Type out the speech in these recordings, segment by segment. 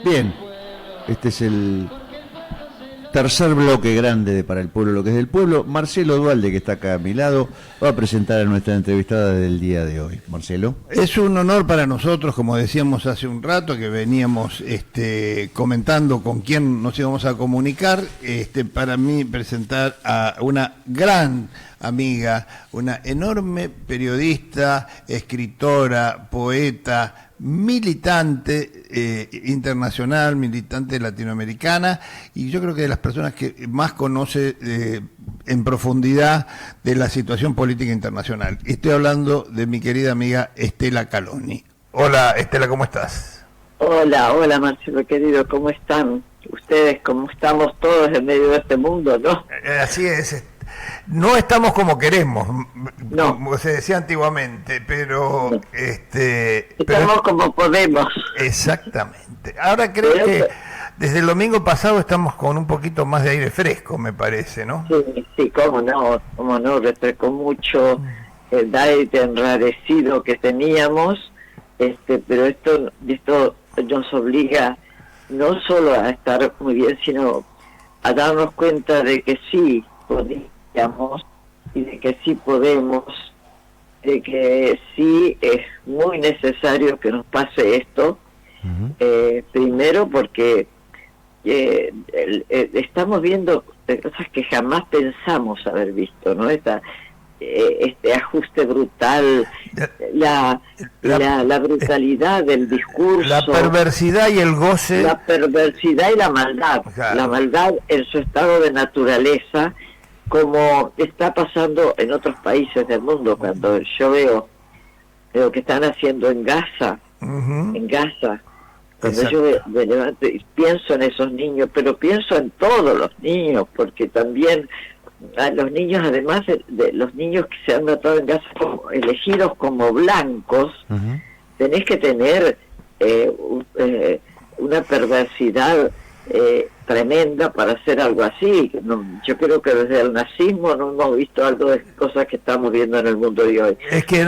Bien, este es el tercer bloque grande de Para el Pueblo lo que es del pueblo. Marcelo Duhalde, que está acá a mi lado, va a presentar a nuestra entrevistada del día de hoy. Marcelo. Es un honor para nosotros, como decíamos hace un rato, que veníamos comentando con quién nos íbamos a comunicar, para mí presentar a una gran amiga, una enorme periodista, escritora, poeta, militante internacional, militante latinoamericana, y yo creo que de las personas que más conoce en profundidad de la situación política internacional. Estoy hablando de mi querida amiga Estela Caloni. Hola Estela, ¿cómo estás? Hola Marcelo querido, ¿cómo están ustedes? ¿Cómo estamos todos en medio de este mundo, no? Así es. No estamos como queremos, no, como se decía antiguamente, pero no. Estamos como podemos. Exactamente. Ahora creo que desde el domingo pasado estamos con un poquito más de aire fresco, me parece, ¿no? Sí, cómo no, refrescó mucho el aire enrarecido que teníamos, pero esto nos obliga no solo a estar muy bien, sino a darnos cuenta de que sí podíamos y de que sí podemos, de que sí es muy necesario que nos pase esto. Primero porque estamos viendo cosas que jamás pensamos haber visto, ¿no? Este ajuste brutal, la brutalidad del discurso, la perversidad y el goce, la perversidad y la maldad, claro. La maldad en su estado de naturaleza, como está pasando en otros países del mundo. Cuando yo veo lo que están haciendo en Gaza, cuando yo me levanto y pienso en esos niños, pero pienso en todos los niños, porque también a los niños, además de los niños que se han tratado en Gaza como elegidos como blancos, tenés que tener una perversidad tremenda para hacer algo así. Yo creo que desde el nazismo no hemos visto algo de cosas que estamos viendo en el mundo de hoy. Es que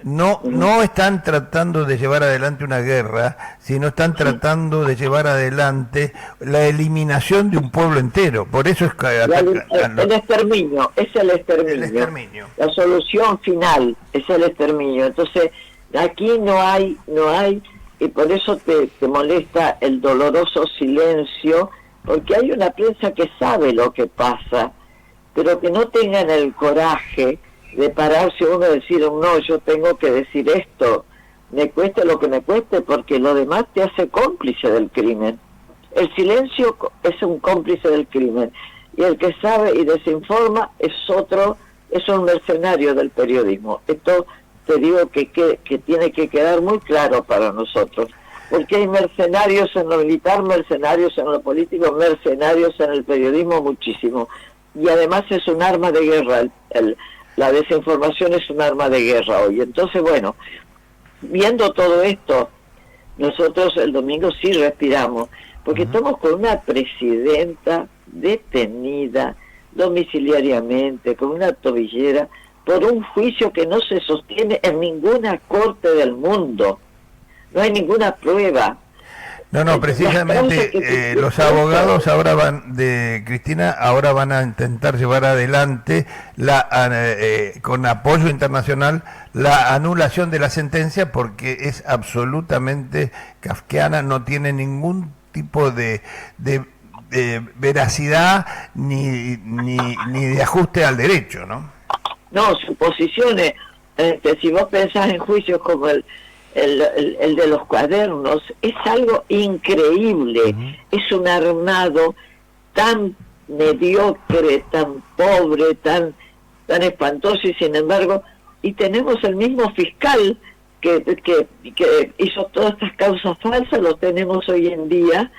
no están tratando de llevar adelante una guerra, sino están tratando de llevar adelante la eliminación de un pueblo entero. Por eso es que el exterminio, es el exterminio. La solución final es el exterminio. Entonces, aquí no hay, y por eso te molesta el doloroso silencio, porque hay una prensa que sabe lo que pasa, pero que no tengan el coraje de pararse uno y decir, no, yo tengo que decir esto, me cueste lo que me cueste, porque lo demás te hace cómplice del crimen. El silencio es un cómplice del crimen, y el que sabe y desinforma es un mercenario del periodismo. Esto te digo que tiene que quedar muy claro para nosotros, porque hay mercenarios en lo militar, mercenarios en lo político, mercenarios en el periodismo, muchísimo, y además es un arma de guerra. La desinformación es un arma de guerra hoy. Entonces, bueno, viendo todo esto, nosotros el domingo sí respiramos, porque estamos con una presidenta detenida domiciliariamente, con una tobillera, por un juicio que no se sostiene en ninguna corte del mundo. No hay ninguna prueba. No, precisamente los abogados de Cristina ahora van a intentar llevar adelante con apoyo internacional la anulación de la sentencia, porque es absolutamente kafkiana, no tiene ningún tipo de veracidad ni de ajuste al derecho, ¿no? No, suposiciones. Si vos pensás en juicios como el de los cuadernos, es algo increíble. Es un armado tan mediocre, tan pobre, tan espantoso, y sin embargo, y tenemos el mismo fiscal que hizo todas estas causas falsas, lo tenemos hoy en día,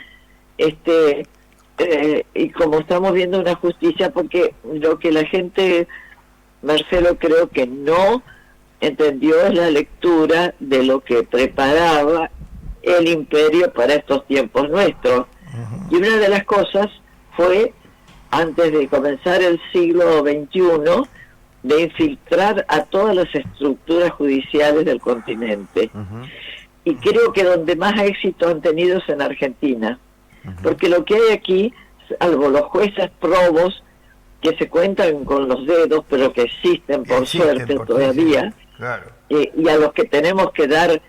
y como estamos viendo una justicia, porque lo que la gente, Marcelo, creo que no entendió es la lectura de lo que preparaba el imperio para estos tiempos nuestros. Y una de las cosas fue, antes de comenzar el siglo XXI, de infiltrar a todas las estructuras judiciales del continente. y creo que donde más éxito han tenido es en Argentina, porque lo que hay aquí, salvo los jueces probos, que se cuentan con los dedos, pero que existen por suerte todavía, claro. Y a los que tenemos que dar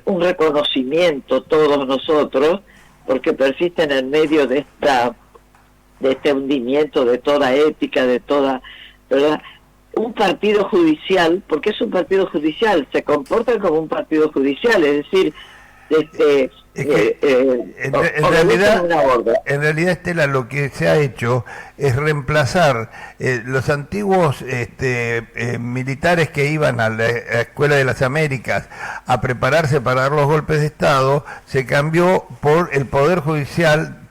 un reconocimiento todos nosotros, porque persisten en medio de este hundimiento de toda ética, de toda, ¿verdad? Un partido judicial, porque es un partido judicial, se comportan como un partido judicial, es decir, en realidad, Estela, lo que se ha hecho es reemplazar los antiguos militares que iban a la Escuela de las Américas a prepararse para dar los golpes de Estado, se cambió por el Poder Judicial,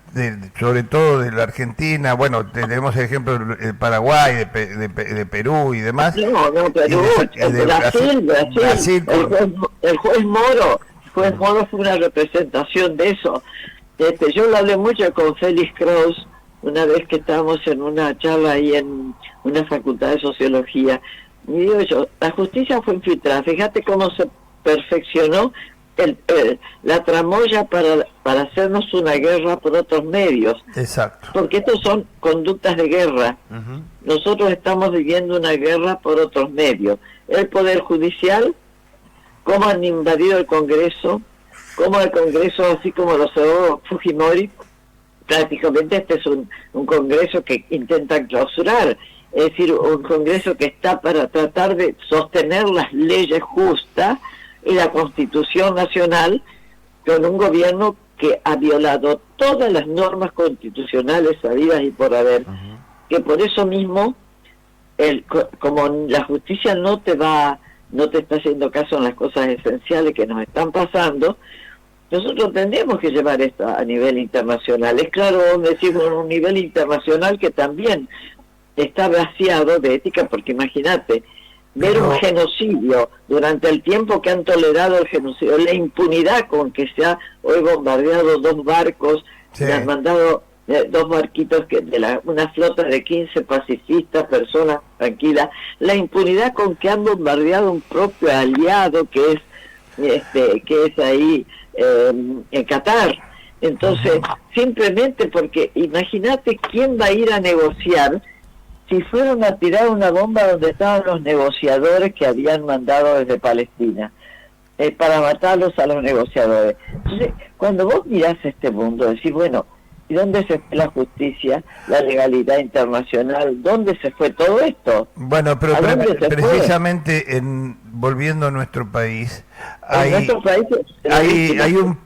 sobre todo de la Argentina. Bueno, tenemos el ejemplo de Paraguay, de Perú y demás. Perú, Brasil, el juez Moro. El juez Moro fue una representación de eso. Yo lo hablé mucho con Félix Kraus una vez que estábamos en una charla ahí en una facultad de sociología. Y digo yo, la justicia fue infiltrada. Fíjate cómo se perfeccionó la tramoya para hacernos una guerra por otros medios. Exacto. Porque estos son conductas de guerra. Nosotros estamos viviendo una guerra por otros medios. El Poder Judicial, cómo han invadido el Congreso, cómo el Congreso, así como lo cerró Fujimori, prácticamente este es un Congreso que intentan clausurar, es decir, un Congreso que está para tratar de sostener las leyes justas y la Constitución Nacional con un gobierno que ha violado todas las normas constitucionales habidas y por haber, que por eso mismo, como la justicia no te está haciendo caso en las cosas esenciales que nos están pasando, nosotros tendremos que llevar esto a nivel internacional. Es claro, decimos, un nivel internacional que también está vaciado de ética, porque imagínate, ver un genocidio durante el tiempo que han tolerado el genocidio, la impunidad con que se ha hoy bombardeado 2 barcos, se han mandado 2 barquitos una flota de 15 pacifistas, personas tranquilas, la impunidad con que han bombardeado un propio aliado que es ahí en Qatar. Entonces, simplemente porque imagínate quién va a ir a negociar si fueron a tirar una bomba donde estaban los negociadores que habían mandado desde Palestina, para matarlos a los negociadores. Entonces, cuando vos mirás este mundo, decís, bueno, ¿y dónde se fue la justicia, la legalidad internacional? ¿Dónde se fue todo esto? Bueno, pero precisamente volviendo a nuestro país,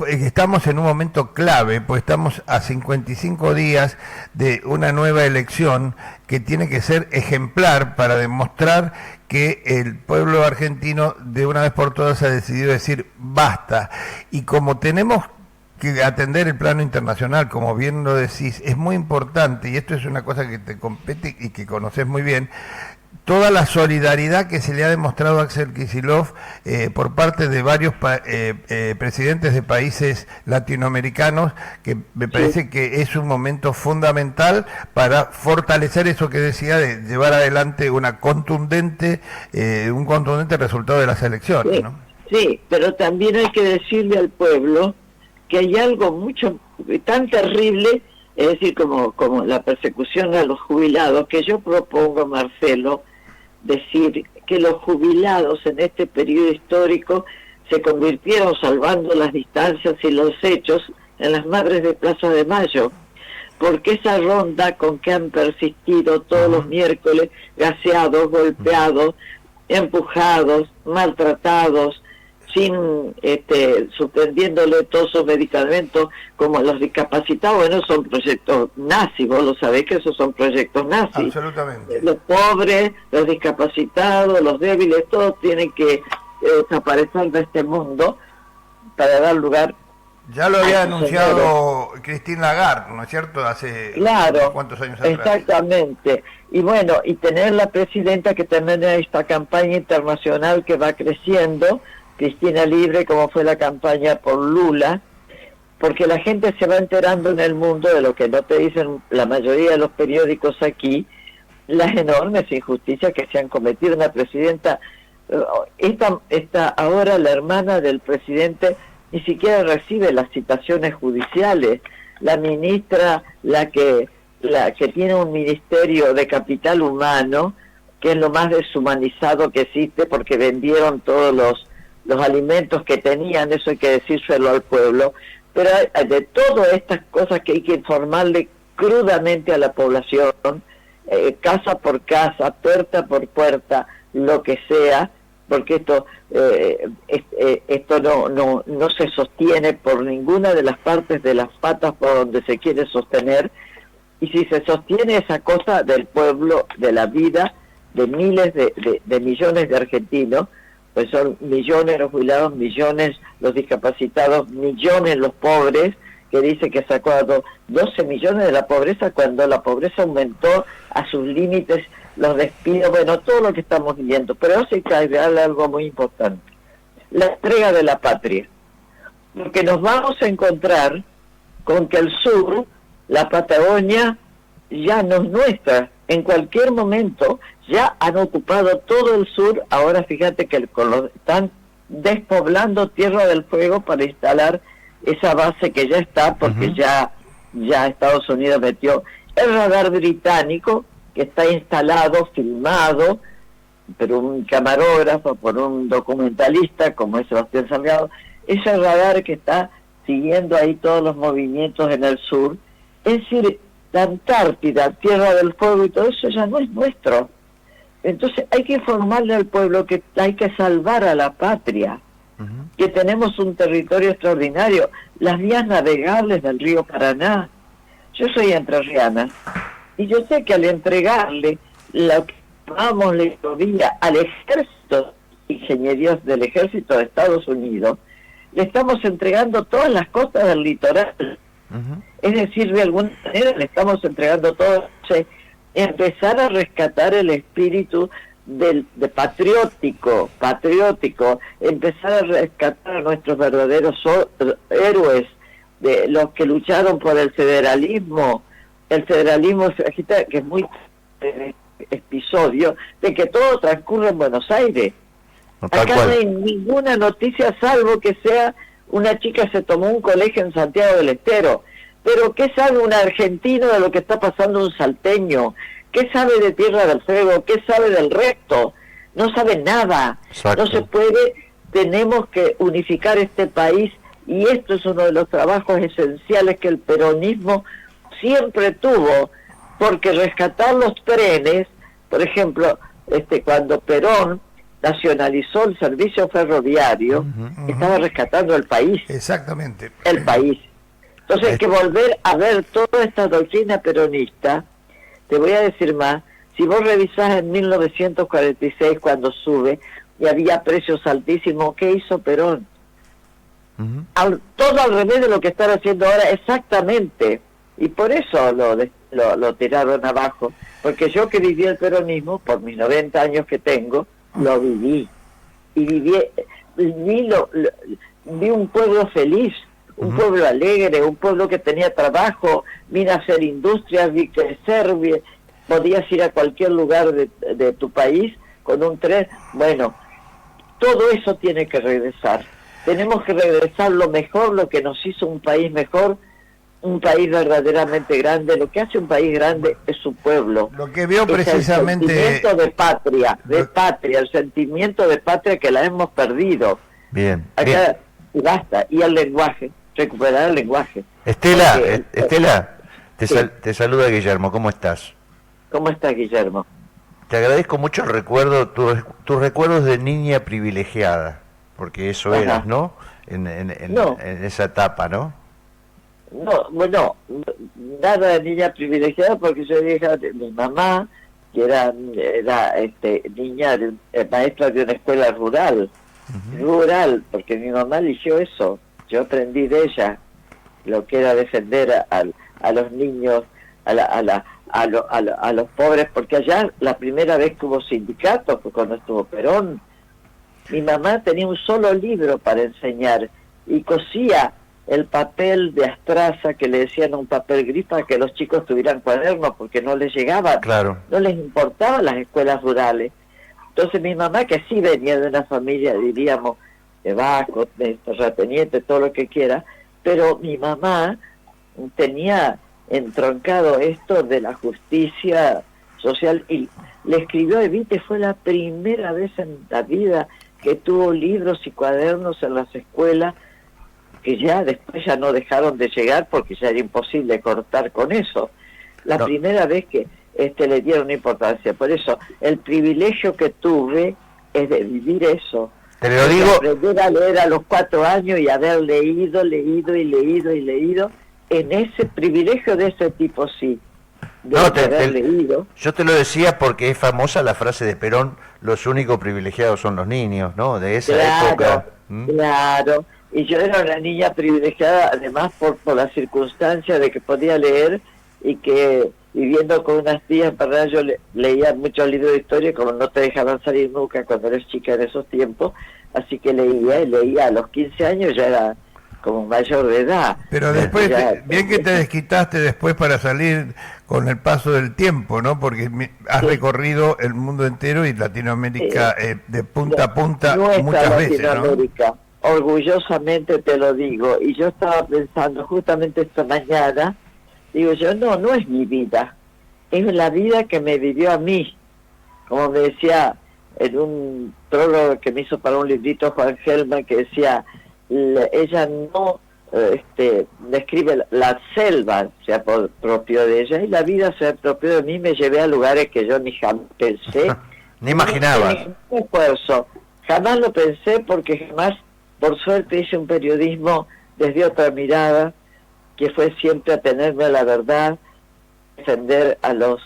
estamos en un momento clave, pues estamos a 55 días de una nueva elección que tiene que ser ejemplar para demostrar que el pueblo argentino de una vez por todas ha decidido decir basta. Y como tenemos que atender el plano internacional, como bien lo decís, es muy importante, y esto es una cosa que te compete y que conoces muy bien, toda la solidaridad que se le ha demostrado a Axel Kicillof por parte de varios presidentes de países latinoamericanos, que me parece que es un momento fundamental para fortalecer eso que decía, de llevar adelante un contundente resultado de las elecciones, ¿no? Sí, pero también hay que decirle al pueblo que hay algo tan terrible, es decir, como la persecución a los jubilados, que yo propongo, Marcelo, decir que los jubilados en este periodo histórico se convirtieron, salvando las distancias y los hechos, en las madres de Plaza de Mayo, porque esa ronda con que han persistido todos los miércoles, gaseados, golpeados, empujados, maltratados, suspendiéndole todos sus medicamentos, como los discapacitados, bueno, son proyectos nazis, vos lo sabés que esos son proyectos nazis. Absolutamente. Los pobres, los discapacitados, los débiles, todos tienen que desaparecer de este mundo para dar lugar. Ya lo había anunciado Christine Lagarde, ¿no es cierto? Hace cuántos años atrás. Exactamente. Y bueno, y tener la presidenta que también esta campaña internacional que va creciendo, Cristina Libre, como fue la campaña por Lula, porque la gente se va enterando en el mundo de lo que no te dicen la mayoría de los periódicos aquí, las enormes injusticias que se han cometido. Una presidenta Ahora la hermana del presidente ni siquiera recibe las citaciones judiciales. La ministra, la que tiene un ministerio de capital humano, que es lo más deshumanizado que existe, porque vendieron todos los alimentos que tenían, eso hay que decírselo al pueblo, pero de todas estas cosas que hay que informarle crudamente a la población, casa por casa, puerta por puerta, lo que sea, porque esto no se sostiene por ninguna de las partes de las patas por donde se quiere sostener, y si se sostiene esa cosa del pueblo, de la vida de miles de millones de argentinos, pues son millones los jubilados, millones los discapacitados, millones los pobres, que dice que sacó a 12 millones de la pobreza cuando la pobreza aumentó a sus límites, los despidos, bueno, todo lo que estamos viviendo. Pero eso hay que agregarle algo muy importante: la entrega de la patria. Porque nos vamos a encontrar con que el sur, la Patagonia, ya no es nuestra. En cualquier momento ya han ocupado todo el sur. Ahora fíjate que están despoblando Tierra del Fuego para instalar esa base que ya está, porque ya Estados Unidos metió el radar británico, que está instalado, filmado por un camarógrafo, por un documentalista como es Sebastián Salgado. Ese radar que está siguiendo ahí todos los movimientos en el sur. Es decir, la Antártida, Tierra del Fuego y todo eso ya no es nuestro. Entonces hay que informarle al pueblo que hay que salvar a la patria, que tenemos un territorio extraordinario, las vías navegables del río Paraná. Yo soy entrerriana y yo sé que al entregarle lo que llamamos la hidrovía al ejército, ingenierías del ejército de Estados Unidos, le estamos entregando todas las costas del litoral. Es decir, de alguna manera le estamos entregando todo. Empezar a rescatar el espíritu de patriótico, empezar a rescatar a nuestros verdaderos héroes, de los que lucharon por el federalismo que es muy episodio de que todo transcurre en Buenos Aires. Acá no hay ninguna noticia salvo que sea una chica se tomó un colegio en Santiago del Estero. Pero ¿qué sabe un argentino de lo que está pasando un salteño? ¿Qué sabe de Tierra del Fuego? ¿Qué sabe del resto? No sabe nada. Exacto. No se puede, tenemos que unificar este país, y esto es uno de los trabajos esenciales que el peronismo siempre tuvo, porque rescatar los trenes, por ejemplo, cuando Perón nacionalizó el servicio ferroviario, estaba rescatando el país. Exactamente. El país. Entonces hay que volver a ver toda esta doctrina peronista. Te voy a decir más: si vos revisás en 1946 cuando sube y había precios altísimos, ¿qué hizo Perón? Todo al revés de lo que están haciendo ahora, exactamente. Y por eso lo tiraron abajo, porque yo que viví el peronismo, por mis 90 años que tengo, lo viví. Y vi un pueblo feliz, un pueblo alegre, un pueblo que tenía trabajo, vine a hacer industrias, vi crecer, podías ir a cualquier lugar de tu país con un tren. Bueno, todo eso tiene que regresar. Tenemos que regresar lo mejor, lo que nos hizo un país mejor, un país verdaderamente grande. Lo que hace un país grande es su pueblo. Lo que veo precisamente... El sentimiento de patria, el sentimiento de patria que la hemos perdido. Bien. Acá, y basta. Y el lenguaje, recuperar el lenguaje. Estela, te saluda Guillermo, ¿cómo estás? ¿Cómo estás, Guillermo? Te agradezco mucho el recuerdo, tus recuerdos de niña privilegiada, porque eso eras, ¿no? En esa etapa, ¿no? No, bueno, nada de niña privilegiada, porque yo hija de mi mamá, que era niña, maestra de una escuela rural, porque mi mamá eligió eso. Yo aprendí de ella lo que era defender a los niños, a los pobres, porque allá la primera vez que hubo sindicatos fue cuando estuvo Perón. Mi mamá tenía un solo libro para enseñar y cosía el papel de astraza, que le decían un papel gris, para que los chicos tuvieran cuadernos, porque no les llegaban, no les importaban las escuelas rurales. Entonces mi mamá, que sí venía de una familia, diríamos, de vascos, de terratenientes, todo lo que quiera, pero mi mamá tenía entroncado esto de la justicia social y le escribió a Evita, fue la primera vez en la vida que tuvo libros y cuadernos en las escuelas, que ya después ya no dejaron de llegar porque ya era imposible cortar con eso. La primera vez que le dieron importancia. Por eso, el privilegio que tuve es de vivir eso. Te lo digo. Aprender a leer a los 4 años y haber leído, en ese privilegio de ese tipo, sí. Yo te lo decía porque es famosa la frase de Perón, los únicos privilegiados son los niños, ¿no? De esa época. Claro, y yo era una niña privilegiada, además por la circunstancia de que podía leer y que viviendo con unas tías, en verdad yo leía muchos libros de historia, como no te dejaban salir nunca cuando eres chica en esos tiempos, así que leía a los 15 años, ya era como mayor de edad. Pero después, bien que te desquitaste después para salir con el paso del tiempo, ¿no? Porque has recorrido el mundo entero y Latinoamérica de punta a punta muchas veces, ¿no? Orgullosamente te lo digo, y yo estaba pensando justamente esta mañana, digo yo, no es mi vida, es la vida que me vivió a mí, como me decía en un prólogo que me hizo para un librito Juan Gelman, que decía, ella no describe la selva, se apropió de ella, y la vida se apropió de mí, me llevé a lugares que yo ni jamás pensé. Ni imaginabas. Ni esfuerzo, jamás lo pensé porque jamás, por suerte, hice un periodismo desde otra mirada, que fue siempre atenerme a la verdad, defender a los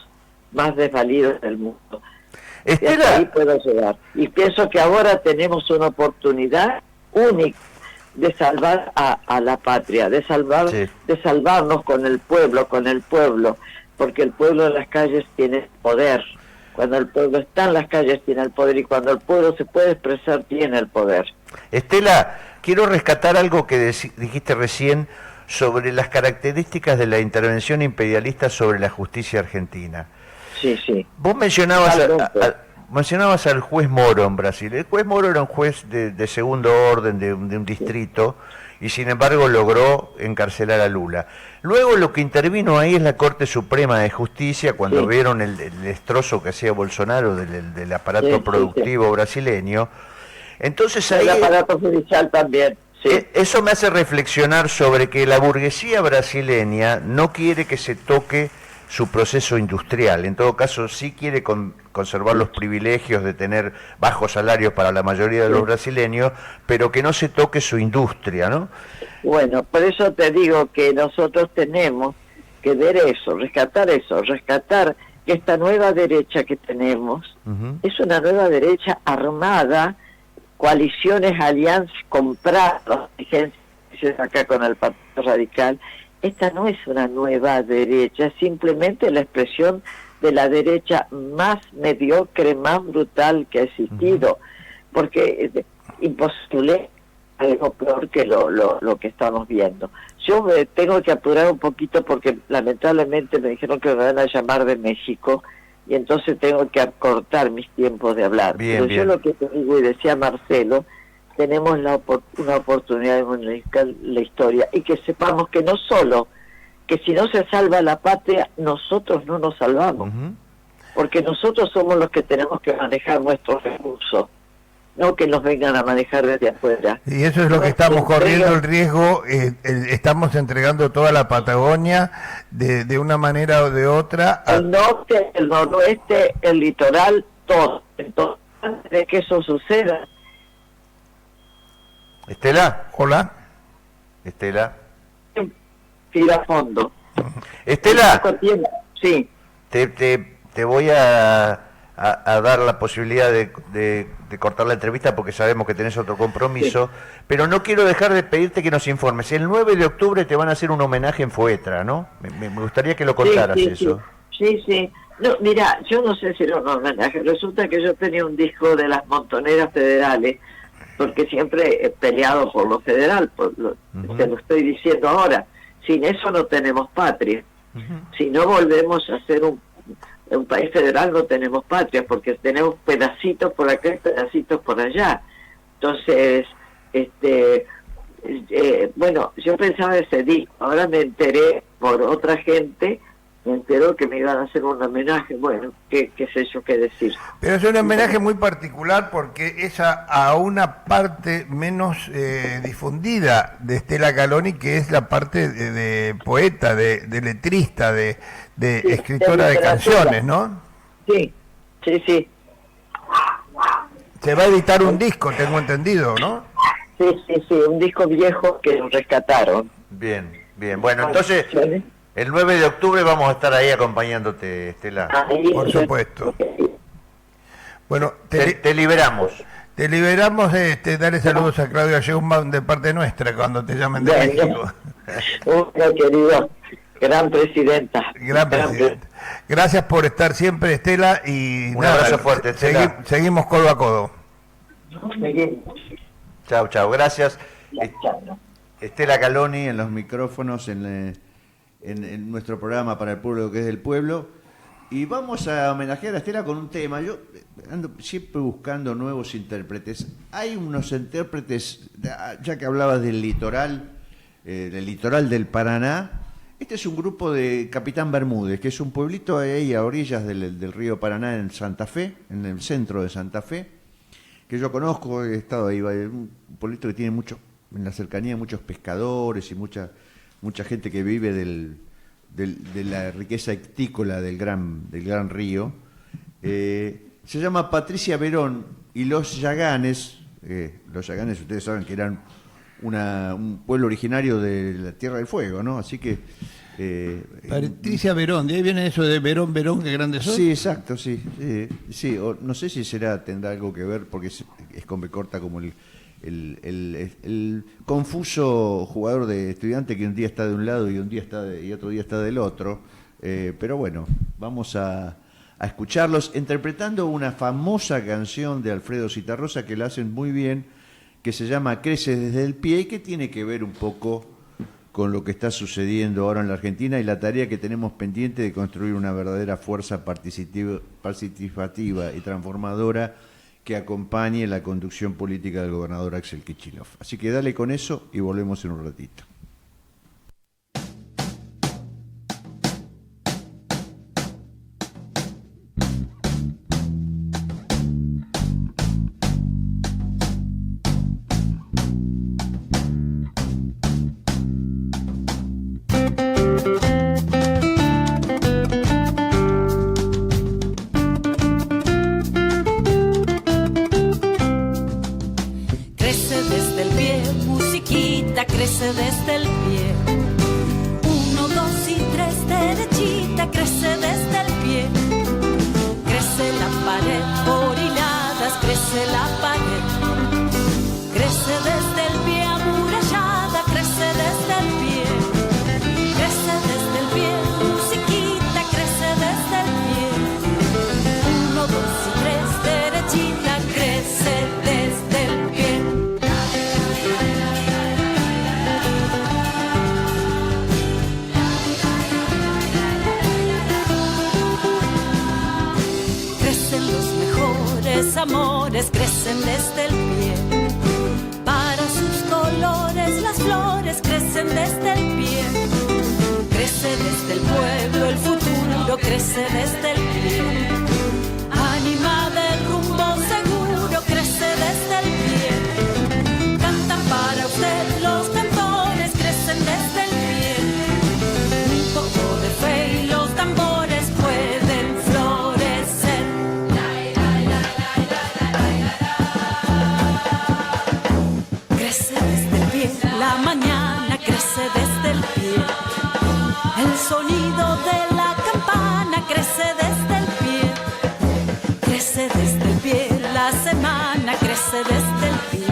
más desvalidos del mundo. Y hasta ahí puedo llegar. Y pienso que ahora tenemos una oportunidad única de salvar a la patria, de salvarnos con el pueblo, porque el pueblo en las calles tiene poder. Cuando el pueblo está en las calles tiene el poder, y cuando el pueblo se puede expresar tiene el poder. Estela, quiero rescatar algo que dijiste recién sobre las características de la intervención imperialista sobre la justicia argentina. Sí, sí. Vos mencionabas al juez Moro en Brasil. El juez Moro era un juez de segundo orden de un distrito, y sin embargo logró encarcelar a Lula. Luego lo que intervino ahí es la Corte Suprema de Justicia, cuando vieron el destrozo que hacía Bolsonaro del aparato productivo brasileño. Entonces ahí... El aparato judicial también. Sí. Eso me hace reflexionar sobre que la burguesía brasileña no quiere que se toque su proceso industrial. En todo caso, sí quiere conservar los privilegios de tener bajos salarios para la mayoría de los brasileños, pero que no se toque su industria, ¿no? Bueno, por eso te digo que nosotros tenemos que ver eso, rescatar que esta nueva derecha que tenemos es una nueva derecha armada, coaliciones, alianzas, compradas, acá con el Partido Radical. Esta no es una nueva derecha, es simplemente la expresión de la derecha más mediocre, más brutal que ha existido, porque imposible algo peor que lo que estamos viendo. Yo me tengo que apurar un poquito porque lamentablemente me dijeron que me van a llamar de México, y entonces tengo que acortar mis tiempos de hablar. Pero yo lo que te digo, y decía Marcelo, tenemos una oportunidad de modificar la historia, y que sepamos que no solo, que si no se salva la patria, nosotros no nos salvamos, porque nosotros somos los que tenemos que manejar nuestros recursos, no que nos vengan a manejar desde afuera. Y eso es lo que estamos corriendo el riesgo, estamos entregando toda la Patagonia de una manera o de otra. El norte, el noroeste, el litoral, todo. Entonces, antes de que eso suceda... Estela, hola. Estela. Ir a fondo. Estela, sí. Te voy a dar la posibilidad de cortar la entrevista porque sabemos que tenés otro compromiso, pero no quiero dejar de pedirte que nos informes. El 9 de octubre te van a hacer un homenaje en Fuetra, ¿no? Me gustaría que lo contaras eso. Sí. No, mira, yo no sé si era un homenaje. Resulta que yo tenía un disco de las montoneras federales, porque siempre he peleado por lo federal, te lo estoy diciendo ahora. Sin eso no tenemos patria. Si no volvemos a hacer en un país federal no tenemos patria, porque tenemos pedacitos por acá y pedacitos por allá. Entonces, bueno, yo pensaba ese disco, ahora me enteré por otra gente, me enteró que me iban a hacer un homenaje, bueno, qué sé yo qué decir. Pero es un homenaje muy particular porque es a una parte menos difundida de Estela Caloni, que es la parte de poeta, de letrista, de Sí, escritora de canciones, ¿no? Sí. Se va a editar un disco, tengo entendido, ¿no? Sí, un disco viejo que lo rescataron. Bien. Bueno, entonces, el 9 de octubre vamos a estar ahí acompañándote, Estela. Por supuesto. Bueno, Te liberamos. Te liberamos, dale saludos a Claudia Sheinbaum de parte nuestra cuando te llamen de México. Una querido, gran presidenta. Gran presidenta. Gracias por estar siempre, Estela, y un abrazo fuerte, Estela. Seguimos codo a codo. Chao, gracias. Estela Caloni en los micrófonos en nuestro programa Para el Pueblo, que es del pueblo. Y vamos a homenajear a Estela con un tema. Yo ando siempre buscando nuevos intérpretes. Hay unos intérpretes, ya que hablabas del litoral del Paraná. Este es un grupo de Capitán Bermúdez, que es un pueblito ahí a orillas del río Paraná, en Santa Fe, en el centro de Santa Fe, que yo conozco, he estado ahí, un pueblito que tiene mucho, en la cercanía, muchos pescadores y mucha gente que vive de la riqueza ictícola del gran río. Se llama Patricia Verón, y los Yaganes ustedes saben que eran un pueblo originario de la Tierra del Fuego, ¿no? Así que... Patricia Verón, de ahí viene eso de Verón, qué grande sos. Sí, exacto, sí. No sé si tendrá algo que ver, porque es con B corta, como el confuso jugador de Estudiante, que un día está de un lado y otro día está del otro. Pero bueno, vamos a escucharlos interpretando una famosa canción de Alfredo Zitarrosa, que la hacen muy bien, que se llama Crece desde el pie, y que tiene que ver un poco con lo que está sucediendo ahora en la Argentina y la tarea que tenemos pendiente de construir una verdadera fuerza participativa y transformadora que acompañe la conducción política del gobernador Axel Kicillof. Así que dale con eso y volvemos en un ratito. Crece desde el pie, 1, 2 y 3, derechita, crece desde el pie. Crece la pared por hiladas, crece la pared. Crece desde el pie, amurallada, crece desde el pie. Crece desde el pie, musiquita, crece desde el pie. 1, 2 y 3, derechita, crece desde el pie. Amores crecen desde el pie, para sus colores las flores crecen desde el pie. Crece desde el pueblo el futuro, crece desde el pie. Ánima de rumbo seguro, crece desde el pie. Cantan para usted los cantores, crecen desde el pie. Un poco de fe y los tambores pueden florecer. La mañana crece desde el pie, el sonido de la campana crece desde el pie, crece desde el pie, la semana crece desde el pie.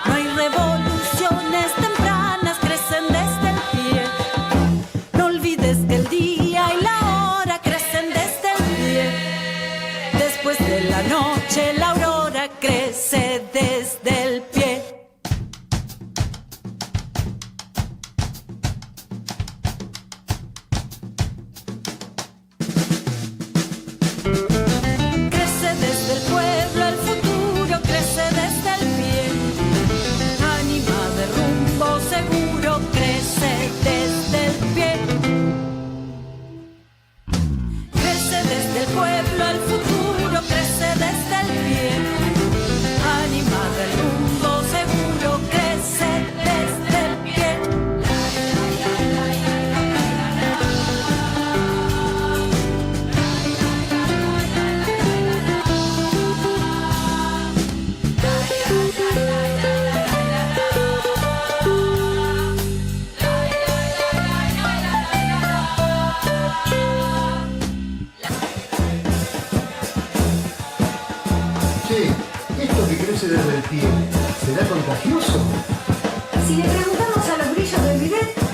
No hay revoluciones tempranas, crecen desde el pie. No olvides que el día y la hora crecen desde el pie. Después de la noche la aurora crece desde el pie. desde el pie, ¿será contagioso? Si le preguntamos a los brillos del bidet,